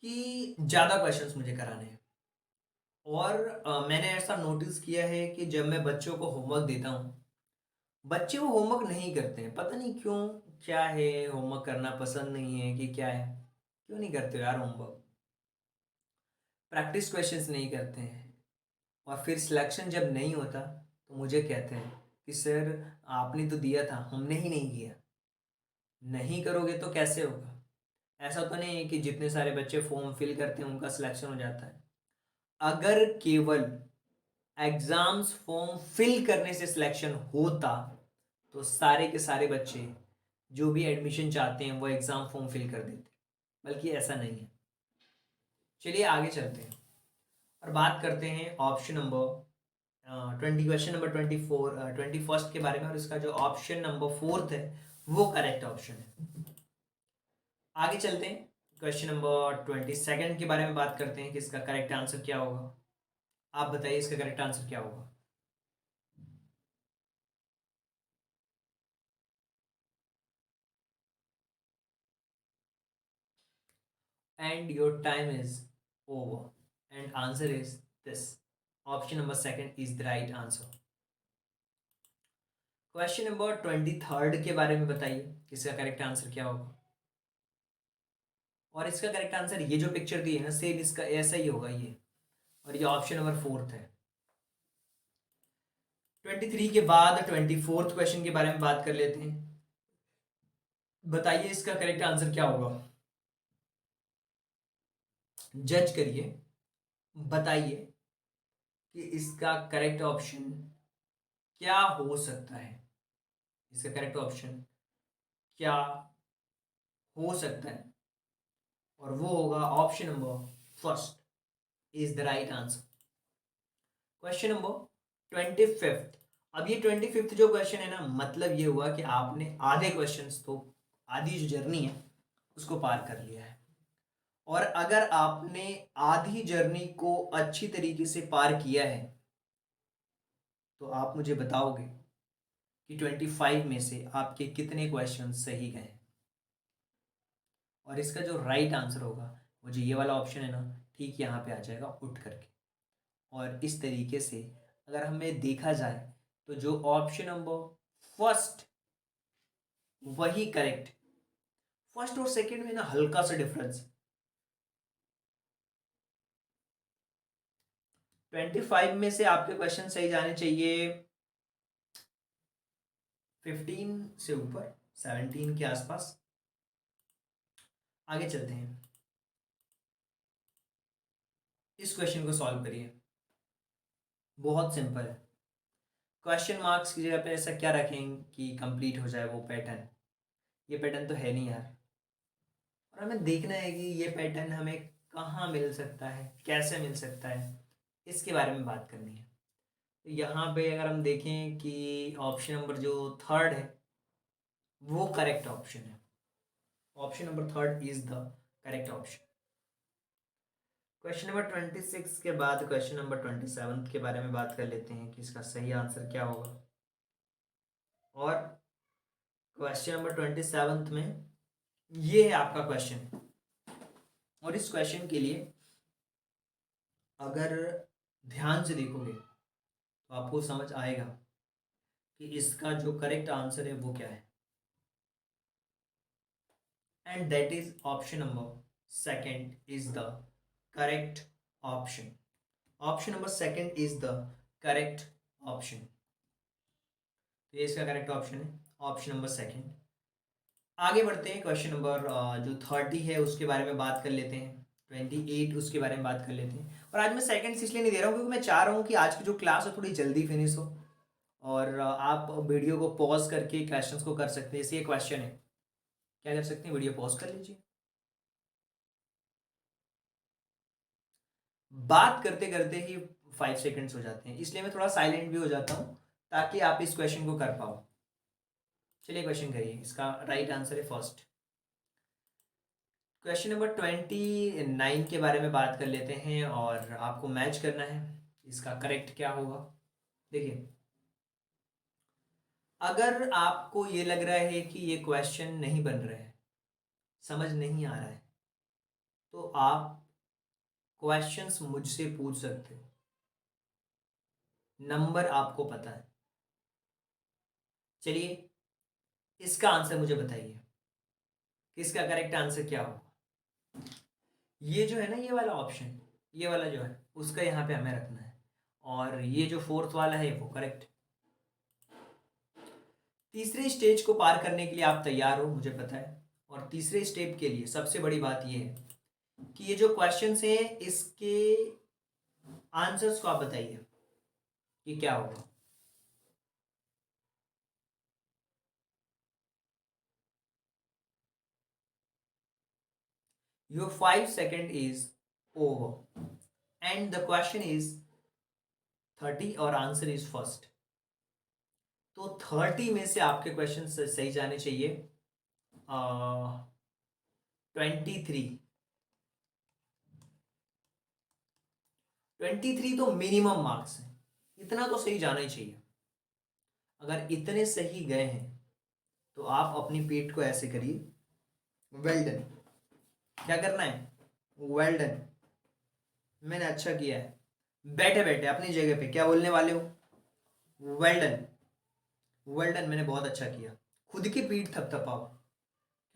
कि ज़्यादा क्वेश्चंस मुझे कराने हैं, और मैंने ऐसा नोटिस किया है कि जब मैं बच्चों को होमवर्क देता हूँ, बच्चे वो होमवर्क नहीं करते हैं, पता नहीं क्यों। क्या है, होमवर्क करना पसंद नहीं है कि क्या है? क्यों नहीं करते हो यार होमवर्क? प्रैक्टिस क्वेश्चंस नहीं करते हैं, और फिर सिलेक्शन जब नहीं होता तो मुझे कहते हैं कि सर आपने तो दिया था, हमने ही नहीं किया। नहीं करोगे तो कैसे होगा? ऐसा तो नहीं है कि जितने सारे बच्चे फॉर्म फिल करते हैं उनका सिलेक्शन हो जाता है। अगर केवल एग्जाम्स फॉर्म फिल करने से सिलेक्शन होता तो सारे के सारे बच्चे जो भी एडमिशन चाहते हैं वो एग्जाम फॉर्म फिल कर देते, बल्कि ऐसा नहीं है। चलिए आगे चलते हैं और बात करते हैं ऑप्शन नंबर 20, क्वेश्चन नंबर 24, 21 के बारे में, और इसका जो ऑप्शन नंबर फोर्थ है वो करेक्ट ऑप्शन है। आगे चलते हैं, क्वेश्चन नंबर 22 के बारे में बात करते हैं कि इसका करेक्ट आंसर क्या होगा। आप बताइए इसका करेक्ट आंसर क्या होगा। And your time is over and answer is this. Option number second is the right answer. Question number 23 के बारे में बताइए इसका करेक्ट आंसर क्या होगा। और इसका करेक्ट आंसर, ये जो पिक्चर दी है ना, सेम इसका ऐसा ही होगा ये, और ये ऑप्शन नंबर फोर्थ है। 23 के बाद 24th क्वेश्चन के बारे में बात कर लेते हैं। बताइए इसका करेक्ट आंसर क्या होगा। जज करिए, बताइए कि इसका करेक्ट ऑप्शन क्या हो सकता है। इसका करेक्ट ऑप्शन क्या हो सकता है, और वो होगा option number first is the right answer. Question number 25। अब ये 25 जो क्वेश्चन है ना, मतलब ये हुआ कि आपने आधे क्वेश्चंस तो, आधी जो जर्नी है उसको पार कर लिया है। और अगर आपने आधी जर्नी को अच्छी तरीके से पार किया है तो आप मुझे बताओगे कि 25 में से आपके कितने क्वेश्चन सही गए। और इसका जो राइट आंसर होगा वो जो ये वाला ऑप्शन है ना, ठीक यहाँ पे आ जाएगा उठ करके। और इस तरीके से अगर हमें देखा जाए तो जो ऑप्शन नंबर फर्स्ट, वही करेक्ट। फर्स्ट और सेकंड में ना हल्का सा डिफरेंस। 25 में से आपके क्वेश्चन सही जाने चाहिए 15 से ऊपर, 17 के आसपास। आगे चलते हैं, इस क्वेश्चन को सॉल्व करिए। बहुत सिंपल है। क्वेश्चन मार्क्स की जगह पे ऐसा क्या रखें कि कंप्लीट हो जाए वो पैटर्न? ये पैटर्न तो है नहीं यार। और हमें देखना है कि ये पैटर्न हमें कहाँ मिल सकता है, कैसे मिल सकता है, इसके बारे में बात करनी है। तो यहाँ पे अगर हम देखें कि ऑप्शन नंबर जो थर्ड है वो करेक्ट ऑप्शन है। Option number third is the correct option. Question number 26 के बाद क्वेश्चन नंबर 27 के बारे में बात कर लेते हैं कि इसका सही आंसर क्या होगा। और क्वेश्चन नंबर 27 में ये है आपका क्वेश्चन। और इस क्वेश्चन के लिए अगर ध्यान से देखोगे तो आपको समझ आएगा कि इसका जो करेक्ट आंसर है वो क्या है। And that is option number second is the correct option. Option number second is the correct option. तो ये इसका करेक्ट ऑप्शन है, ऑप्शन नंबर सेकंड। आगे बढ़ते हैं। क्वेश्चन नंबर जो 30 है उसके बारे में बात कर लेते हैं। 28 उसके बारे में बात कर लेते हैं। और आज मैं सेकंड्स इसलिए नहीं दे रहा हूँ क्योंकि मैं चाह रहा हूँ कि आज की जो क्लास है थोड़ी जल्दी फिनिश हो और आप वीडियो को पॉज करके क्वेश्चंस को कर सकते हैं। जैसे ये क्वेश्चन है, क्या कर सकते हैं, वीडियो पॉज कर लीजिए। बात करते करते ही 5 सेकंड्स हो जाते हैं, इसलिए मैं थोड़ा साइलेंट भी हो जाता हूँ ताकि आप इस क्वेश्चन को कर पाओ। चलिए क्वेश्चन करिए। इसका राइट आंसर है फर्स्ट। क्वेश्चन नंबर 29 के बारे में बात कर लेते हैं और आपको मैच करना है इसका करेक्ट क्या होगा। देखिए, अगर आपको ये लग रहा है कि ये क्वेश्चन नहीं बन रहा है, समझ नहीं आ रहा है, तो आप क्वेश्चंस मुझसे पूछ सकते हो। नंबर आपको पता है। चलिए, इसका आंसर मुझे बताइए कि इसका करेक्ट आंसर क्या होगा। ये जो है ना, ये वाला ऑप्शन, ये वाला जो है उसका यहाँ पे हमें रखना है। और ये जो फोर्थ वाला है वो करेक्ट। तीसरे स्टेज को पार करने के लिए आप तैयार हो, मुझे पता है। और तीसरे स्टेप के लिए सबसे बड़ी बात ये है कि ये जो क्वेश्चंस हैं इसके आंसर्स को आप बताइए कि क्या होगा। Your 5 second is over and the question is 30 और आंसर इज फर्स्ट। तो 30 में से आपके क्वेश्चन सही जाने चाहिए 23। 23 तो मिनिमम मार्क्स है, इतना तो सही जाना ही चाहिए। अगर इतने सही गए हैं तो आप अपनी पीठ को ऐसे करिए, वेल डन। क्या करना है, वेल डन, मैंने अच्छा किया है। बैठे बैठे अपनी जगह पे क्या बोलने वाले हो, वेल डन, वेल डन, मैंने बहुत अच्छा किया। खुद की पीठ थपथपाओ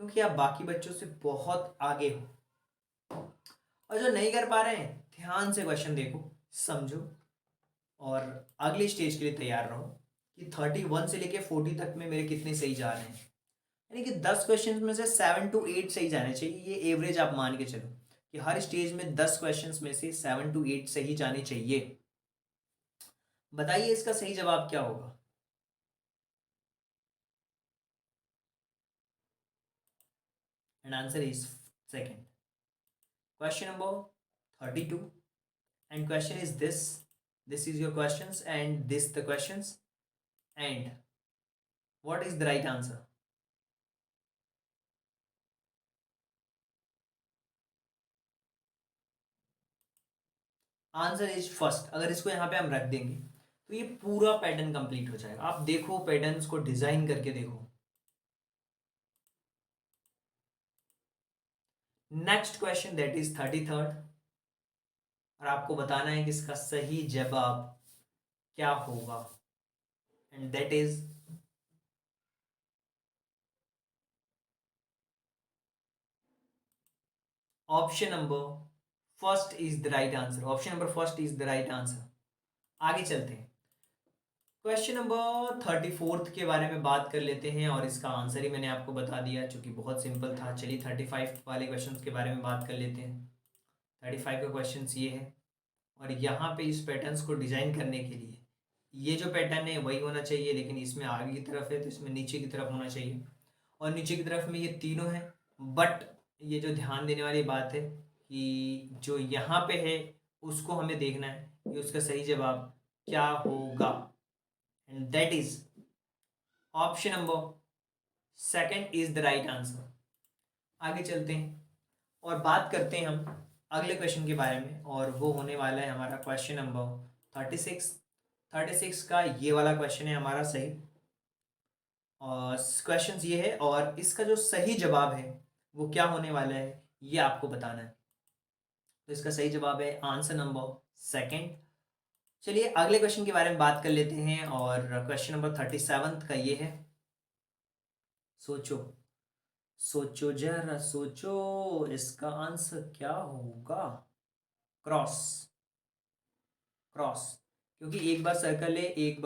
क्योंकि आप बाकी बच्चों से बहुत आगे हो। और जो नहीं कर पा रहे हैं, ध्यान से क्वेश्चन देखो, समझो और अगली स्टेज के लिए तैयार रहो कि 31 से लेके 40 तक में मेरे कितने सही जा रहे हैं। यानी कि 10 क्वेश्चन में से 7 to 8 सही जाने चाहिए। ये एवरेज आप मान के चलो कि हर स्टेज में 10 क्वेश्चन में से 7 to 8 सही जाने चाहिए। बताइए इसका सही जवाब क्या होगा। And answer is second. Question number 32 and question is this is your questions and this the questions and what is the right answer। Answer is first. अगर इसको यहाँ पे हम रख देंगे तो ये पूरा पैटर्न कंप्लीट हो जाएगा। आप देखो, पैटर्न्स को डिजाइन करके देखो। Next question that is 33rd और आपको बताना है कि इसका सही जवाब क्या होगा। And that is option number first is the right answer. Option number first is the right answer. आगे चलते हैं। क्वेश्चन नंबर 34 के बारे में बात कर लेते हैं और इसका आंसर ही मैंने आपको बता दिया जो कि बहुत सिंपल था। चलिए 35 वाले क्वेश्चन के बारे में बात कर लेते हैं। 35 का क्वेश्चन ये है और यहाँ पे इस पैटर्न्स को डिजाइन करने के लिए ये जो पैटर्न है वही होना चाहिए, लेकिन इसमें आगे की तरफ है तो इसमें नीचे की तरफ होना चाहिए, और नीचे की तरफ में ये तीनों है। बट ये जो ध्यान देने वाली बात है कि जो यहाँ पे है उसको हमें देखना है कि उसका सही जवाब क्या होगा, and that is option number second is the right answer. आगे चलते हैं और बात करते हैं हम अगले क्वेश्चन के बारे में, और वो होने वाला है हमारा क्वेश्चन नंबर 36। 36 का ये वाला क्वेश्चन है हमारा सही, और क्वेश्चन ये है और इसका जो सही जवाब है वो क्या होने वाला है ये आपको बताना है। तो इसका सही जवाब है आंसर नंबर सेकंड। चलिए अगले क्वेश्चन के बारे में बात कर लेते हैं, और क्वेश्चन नंबर 37 का ये है। सोचो सोचो जरा सोचो, इसका आंसर क्या होगा। क्रॉस। क्रॉस, क्योंकि एक बार सर्कल है, एक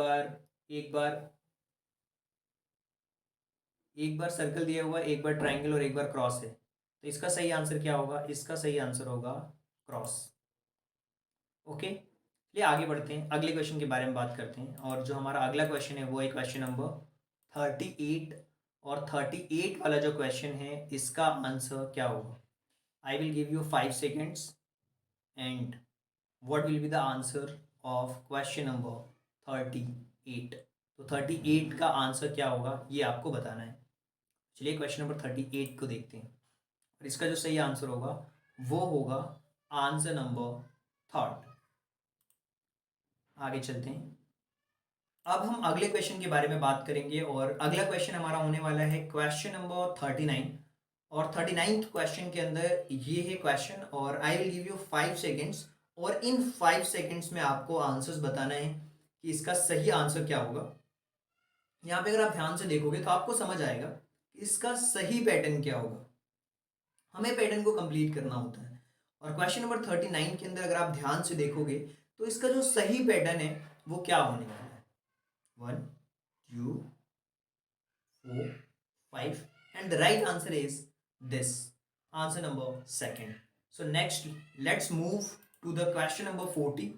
बार सर्कल दिया हुआ है, एक बार ट्रायंगल और एक बार क्रॉस है। तो इसका सही आंसर क्या होगा, इसका सही आंसर होगा क्रॉस। ओके, चलिए आगे बढ़ते हैं, अगले क्वेश्चन के बारे में बात करते हैं, और जो हमारा अगला क्वेश्चन है वो है क्वेश्चन नंबर 38। और 38 वाला जो क्वेश्चन है इसका आंसर क्या होगा। आई will give you 5 seconds, and what will be the answer of question number 38। तो 38 का आंसर क्या होगा ये आपको बताना है। चलिए क्वेश्चन नंबर 38 को देखते हैं, और इसका जो सही आंसर होगा वो होगा आंसर नंबर थर्ड। आगे चलते हैं, अब हम अगले क्वेश्चन के बारे में बात करेंगे, और अगला क्वेश्चन हमारा होने वाला है क्वेश्चन नंबर 39। और 39th क्वेश्चन के अंदर ये है क्वेश्चन, और आई विल गिव यू 5 सेकेंड्स, और इन 5 सेकेंड्स में आपको आंसर्स बताना है कि इसका सही आंसर क्या होगा। यहाँ पे अगर आप ध्यान से देखोगे तो आपको समझ आएगा कि इसका सही पैटर्न क्या होगा। हमें पैटर्न को कंप्लीट करना होता है, और क्वेश्चन नंबर 39 के अंदर अगर आप ध्यान से देखोगे तो इसका जो सही पैटर्न है वो क्या होने वाला है। 1 2 4 5, and the right answer is this, answer number second. So next let's move to the question number 40।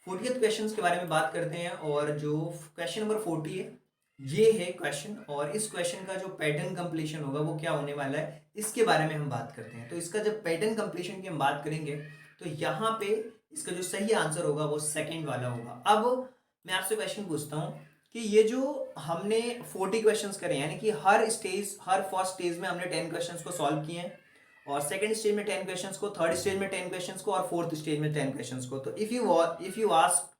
40th question के बारे में बात करते हैं, और जो क्वेश्चन नंबर 40 है ये है क्वेश्चन, और इस क्वेश्चन का जो पैटर्न कंप्लीशन होगा वो क्या होने वाला है इसके बारे में हम बात करते हैं। तो इसका जब पैटर्न कंप्लीशन की हम बात करेंगे तो यहाँ पे इसका जो सही आंसर होगा वो सेकंड वाला होगा। अब मैं आपसे क्वेश्चन पूछता हूँ कि ये जो हमने 40 क्वेश्चंस करे, यानी कि हर फर्स्ट स्टेज में हमने 10 क्वेश्चंस को सॉल्व किए हैं, और सेकंड स्टेज में 10 क्वेश्चंस को, थर्ड स्टेज में 10 क्वेश्चंस को, और फोर्थ स्टेज में 10 क्वेश्चंस को। तो इफ यू आस्क,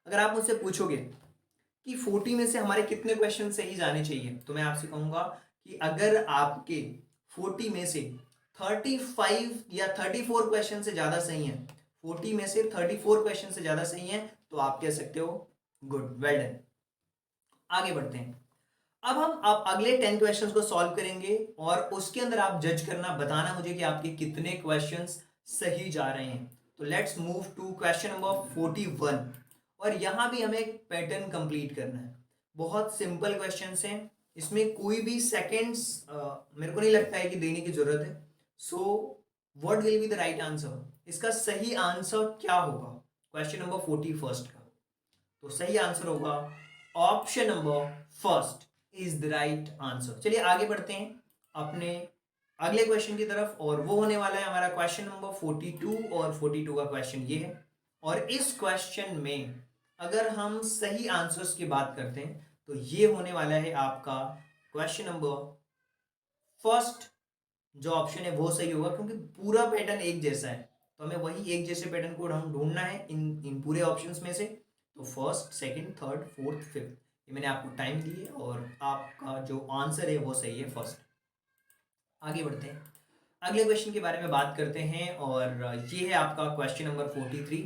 अगर आप मुझसे पूछोगे कि 40 में से हमारे कितने क्वेश्चन सही जाने चाहिए, तो मैं आपसे कहूंगा कि अगर आपके 40 में से 35 या 34 क्वेश्चन से ज्यादा सही है, 40 में से 34 क्वेश्चन से ज्यादा सही है, तो आप कह सकते हो गुड, वेल डन। आगे बढ़ते हैं, अब अगले 10 क्वेश्चंस को सॉल्व करेंगे, और उसके अंदर आप जज करना, बताना मुझे कि आपके कितने क्वेश्चंस सही जा रहे हैं। तो let's move to question number 41, और यहां भी हमें एक पैटर्न कंप्लीट करना है। बहुत सिंपल क्वेश्चंस हैं, इसमें कोई भी सेकंड्स मेरे को नहीं लगता है कि देने की जरूरत है। So what will be the right answer, इसका सही आंसर क्या होगा क्वेश्चन नंबर 41 का। तो सही आंसर होगा option number first is the right answer. चलिए आगे बढ़ते हैं अपने अगले क्वेश्चन की तरफ, और वो होने वाला है हमारा क्वेश्चन नंबर 42, और 42 का क्वेश्चन ये है। और इस क्वेश्चन में अगर हम सही आंसर्स की बात करते हैं तो ये होने वाला है आपका क्वेश्चन नंबर फर्स्ट, जो ऑप्शन है वो सही होगा, क्योंकि पूरा पैटर्न एक जैसा है, तो हमें वही एक जैसे पैटर्न को हम ढूंढना है इन पूरे ऑप्शंस में से। तो first, second, third, fourth, fifth, ये मैंने आपको टाइम दिए, और आपका जो आंसर है वो सही है फर्स्ट। आगे बढ़ते हैं, अगले क्वेश्चन के बारे में बात करते हैं, और ये है आपका क्वेश्चन नंबर 43।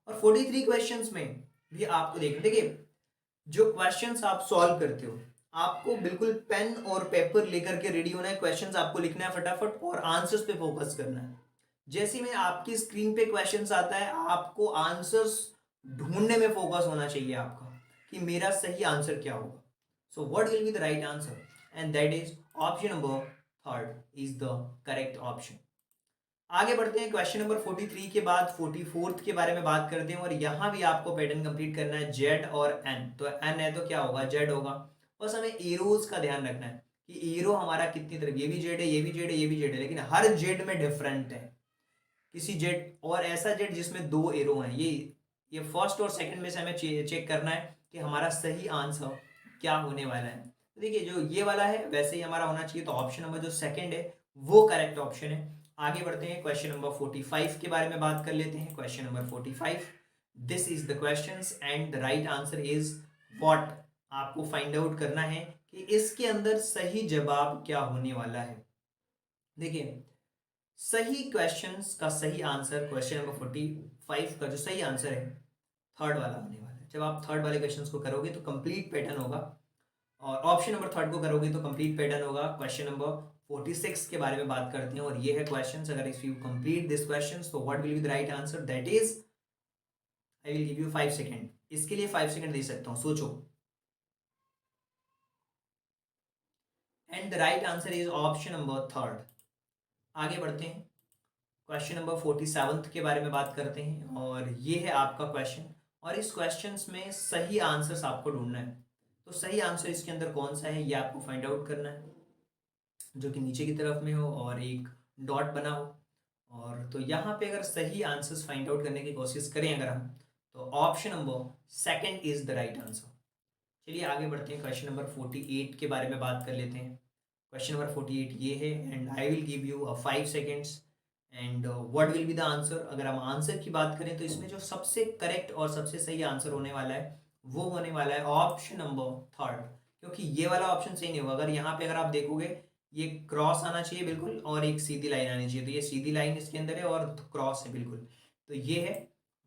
और 43 क्वेश्चंस में भी आपको देखिए, जो क्वेश्चंस आप सॉल्व करते हो, आपको बिल्कुल पेन और पेपर लेकर के रेडी होना है, क्वेश्चंस आपको लिखना है फटाफट, और आंसर्स पे फोकस करना है। जैसे में आपकी स्क्रीन पे क्वेश्चंस आता है, आपको आंसर्स ढूंढने में फोकस होना चाहिए आपका, कि मेरा सही आंसर क्या होगा। So what will be the right answer, and that is option number third is the correct option. आगे बढ़ते हैं, क्वेश्चन नंबर 43 के बाद 44th के बारे में बात करते हैं और यहाँ भी आपको पैटर्न कंप्लीट करना है जेड और एन। तो एन है तो क्या होगा, जेड होगा। बस हमें एरोज का ध्यान रखना है कि एरो हमारा कितनी तरफ, ये भी जेड है, ये भी जेड है, ये भी जेड है, लेकिन हर जेड में डिफरेंट है। किसी जेड और ऐसा जेड जिसमें दो एरो हैं, ये फर्स्ट और सेकंड में से हमें चेक करना है कि हमारा सही आंसर क्या होने वाला है। तो देखिए जो ये वाला है वैसे ही हमारा होना चाहिए, तो ऑप्शन नंबर जो सेकंड है वो करेक्ट ऑप्शन है। आगे बढ़ते हैं, क्वेश्चन नंबर 45 के बारे में बात कर लेते हैं। Question number 45, this is the questions and the right answer is what. आपको फाइंड आउट करना है कि इसके अंदर सही जवाब क्या होने वाला है। देखिए सही क्वेश्चंस का सही आंसर, क्वेश्चन नंबर 45 का जो सही आंसर है थर्ड वाला होने वाला है। जब आप थर्ड वाले क्वेश्चंस को करोगे तो कंप्लीट पैटर्न होगा, और ऑप्शन नंबर थर्ड को करोगे तो कंप्लीट पैटर्न होगा। क्वेश्चन नंबर 46 के बारे में बात करते हैं और ये है क्वेश्चंस। अगर if you complete this questions तो what will be the right answer, that is I will give you 5 second. इसके लिए 5 सेकंड दे सकता हूं, सोचो। And the right answer is option number third. आगे बढ़ते हैं, क्वेश्चन नंबर 47 के बारे में बात करते हैं और ये है आपका क्वेश्चन। और इस क्वेश्चन में सही आंसर्स आपको ढूंढना है। तो सही आंसर इसके अंदर कौन सा है ये आपको फाइंड आउट करना है, जो कि नीचे की तरफ में हो और एक डॉट बना हो। और तो यहाँ पे अगर सही आंसर्स फाइंड आउट करने की कोशिश करें अगर हम, तो option number second is the right answer. चलिए आगे बढ़ते हैं, क्वेश्चन नंबर 48 के बारे में बात कर लेते हैं। क्वेश्चन नंबर 48 ये है and I will give you 5 seconds and what will be the answer. अगर हम आंसर की बात करें तो इसमें जो सबसे करेक्ट और सबसे सही आंसर होने वाला है वो होने वाला है ऑप्शन नंबर थर्ड, क्योंकि ये वाला ऑप्शन सही नहीं होगा। अगर यहाँ पे अगर आप देखोगे ये क्रॉस आना चाहिए बिल्कुल और एक सीधी लाइन आनी चाहिए, तो ये सीधी लाइन इसके अंदर है और क्रॉस है बिल्कुल। तो ये है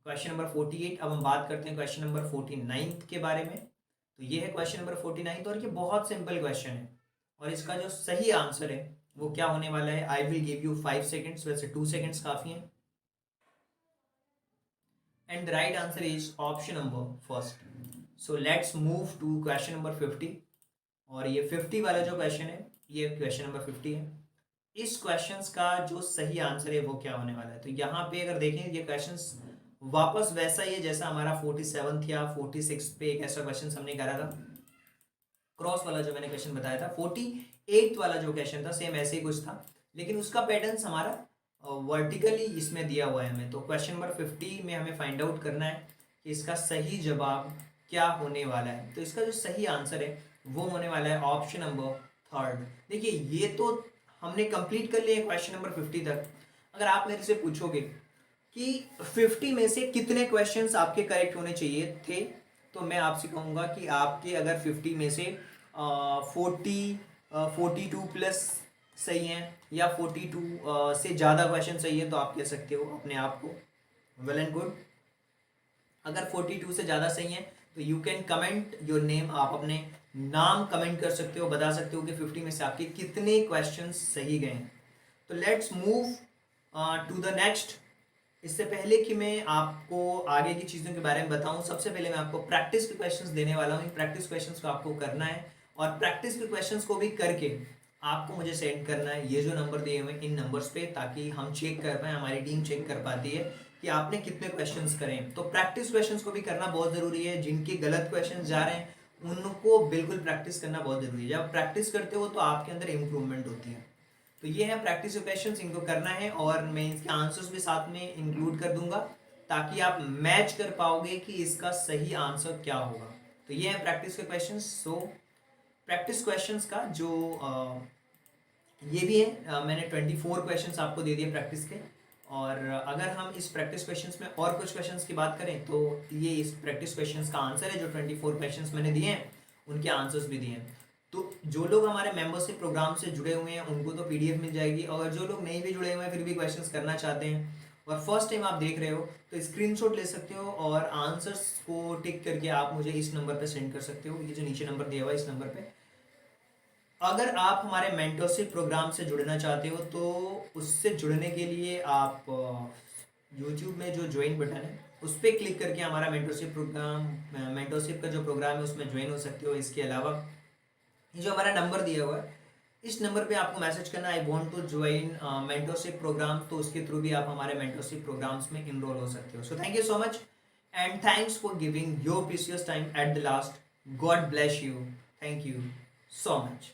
क्वेश्चन नंबर 48। अब हम बात करते हैं क्वेश्चन नंबर 49 के बारे में। तो ये है क्वेश्चन नंबर 49 और ये बहुत सिंपल क्वेश्चन है और इसका जो सही आंसर है वो क्या होने वाला है, I will give you 5 seconds, वैसे 2 सेकेंड्स काफी हैं। And the right answer is option number first. So let's move to question number 50। और ये 50 वाला जो क्वेश्चन है ये क्वेश्चन नंबर 50 है। इस क्वेश्चंस का जो सही आंसर है वो क्या होने वाला है। तो यहाँ पे अगर देखें ये क्वेश्चंस वापस वैसा ही है जैसा हमारा 47 या 46 पे एक ऐसा क्वेश्चन हमने करा था, क्रॉस वाला जो मैंने क्वेश्चन बताया था। 48 वाला जो क्वेश्चन था सेम ऐसे ही कुछ था, लेकिन उसका पैटर्न हमारा वर्टिकली इसमें दिया हुआ है हमें। तो क्वेश्चन नंबर 50 में हमें फाइंड आउट करना है कि इसका सही जवाब क्या होने वाला है। तो इसका जो सही आंसर है वो होने वाला है ऑप्शन नंबर थर्ड। देखिए ये तो हमने कंप्लीट कर लिया क्वेश्चन नंबर 50 तक। अगर आप मेरे से पूछोगे कि 50 में से कितने क्वेश्चंस आपके करेक्ट होने चाहिए थे, तो मैं आपसे कहूँगा कि आपके अगर 50 में से 42 प्लस सही हैं या 42 से ज़्यादा क्वेश्चन सही है, तो आप कह सकते हो अपने आप को वेल एंड गुड। अगर 42 से ज़्यादा सही है तो you can comment your name, आप अपने नाम कमेंट कर सकते हो, बता सकते हो कि 50 में से आपके कितने क्वेश्चन सही गए हैं। तो let's move to the next. इससे पहले कि मैं आपको आगे की चीज़ों के बारे में बताऊं, सबसे पहले मैं आपको प्रैक्टिस के क्वेश्चंस देने वाला हूं। इन प्रैक्टिस क्वेश्चंस को आपको करना है और प्रैक्टिस के क्वेश्चंस को भी करके आपको मुझे सेंड करना है ये जो नंबर दिए हुए इन नंबर्स पे, ताकि हम चेक कर पाए, हमारी टीम चेक कर पाती है कि आपने कितने क्वेश्चंस करें। तो प्रैक्टिस क्वेश्चंस को भी करना बहुत ज़रूरी है। जिनके गलत क्वेश्चन जा रहे हैं उनको बिल्कुल प्रैक्टिस करना बहुत ज़रूरी है। जब प्रैक्टिस करते हो तो आपके अंदर इम्प्रूवमेंट होती है। तो ये है प्रैक्टिस क्वेश्चंस, इनको करना है और मैं इसके आंसर्स भी साथ में इंक्लूड कर दूंगा ताकि आप मैच कर पाओगे कि इसका सही आंसर क्या होगा। तो ये है प्रैक्टिस के क्वेश्चंस। सो प्रैक्टिस क्वेश्चंस का जो ये भी है, मैंने 24 क्वेश्चंस आपको दे दिए प्रैक्टिस के। और अगर हम इस प्रैक्टिस क्वेश्चंस में और कुछ क्वेश्चंस की बात करें तो ये इस प्रैक्टिस क्वेश्चंस का आंसर है। जो 24 क्वेश्चंस मैंने दिए हैं उनके आंसर्स भी दिए हैं। तो जो लोग हमारे मेंबरशिप प्रोग्राम से जुड़े हुए हैं उनको तो पीडीएफ मिल जाएगी, और जो लोग नहीं भी जुड़े हुए हैं फिर भी क्वेश्चंस करना चाहते हैं और फर्स्ट टाइम आप देख रहे हो तो स्क्रीनशॉट ले सकते हो और आंसर्स को टिक करके आप मुझे इस नंबर पे सेंड कर सकते हो। ये जो नीचे नंबर दिया हुआ है इस नंबर पे। अगर आप हमारे मेंटरशिप प्रोग्राम से जुड़ना चाहते हो तो उससे जुड़ने के लिए आप यूट्यूब में जो ज्वाइन बटन है उस पर क्लिक करके हमारा मेंटरशिप प्रोग्राम, मेंटरशिप का जो प्रोग्राम है उसमें ज्वाइन हो सकते हो। इसके अलावा ये जो हमारा नंबर दिया हुआ है इस नंबर पे आपको मैसेज करना, I want to join mentorship program, तो उसके थ्रू भी आप हमारे मेंटरशिप प्रोग्राम्स में इनरोल हो सकते हो. So thank you so much and thanks for giving your precious time at the last. God bless you. Thank you so much.